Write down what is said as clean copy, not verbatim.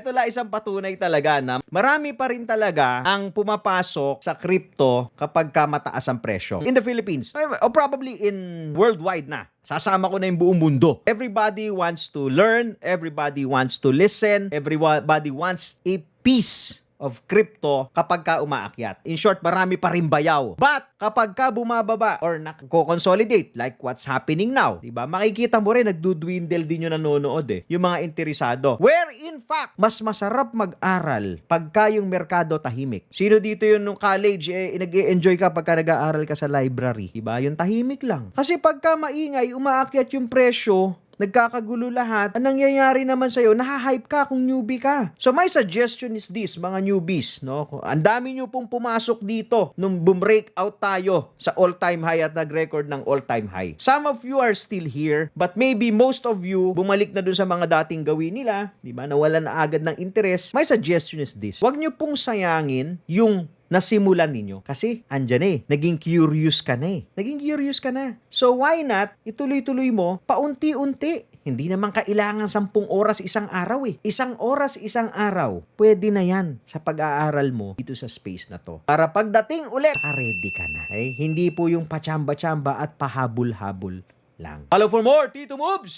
ito lang isang patunay talaga na marami pa rin talaga ang pumapasok sa crypto kapag ka mataas ang presyo. In the Philippines, or probably in worldwide na. Sasama ko na yung buong mundo. Everybody wants to learn, everybody wants to listen, everybody wants a piece of crypto kapag ka umaakyat. In short, marami pa rin bayaw. But kapag ka bumababa or nako-consolidate like what's happening now, diba? Makikita mo rin nagdudwindle din yung nanonood yung mga interesado. Where in fact, mas masarap mag-aral pagka yung merkado tahimik. Sino dito yung nung college nag-e-enjoy ka pagka nag-aaral ka sa library, diba? Yung tahimik lang. Kasi pagka maingay, umaakyat yung presyo, nagkakagulo lahat, ang nangyayari naman sa'yo, nahahype ka kung newbie ka. So my suggestion is this, mga newbies, no? Ang dami nyo pong pumasok dito nung break out tayo sa all-time high at nag-record ng all-time high. Some of you are still here, but maybe most of you bumalik na dun sa mga dating gawin nila, di ba? Nawalan na agad ng interest. My suggestion is this, wag nyo pong sayangin yung nasimulan ninyo. Kasi, andyan naging curious ka na Naging curious ka na. So, why not, ituloy-tuloy mo, paunti-unti. Hindi naman kailangan 10 oras isang araw Isang oras isang araw. Pwede na yan sa pag-aaral mo dito sa space na to. Para pagdating ulit, ready ka na. Hindi po yung pachamba-chamba at pahabol-habol lang. Follow for more, Tito Moves!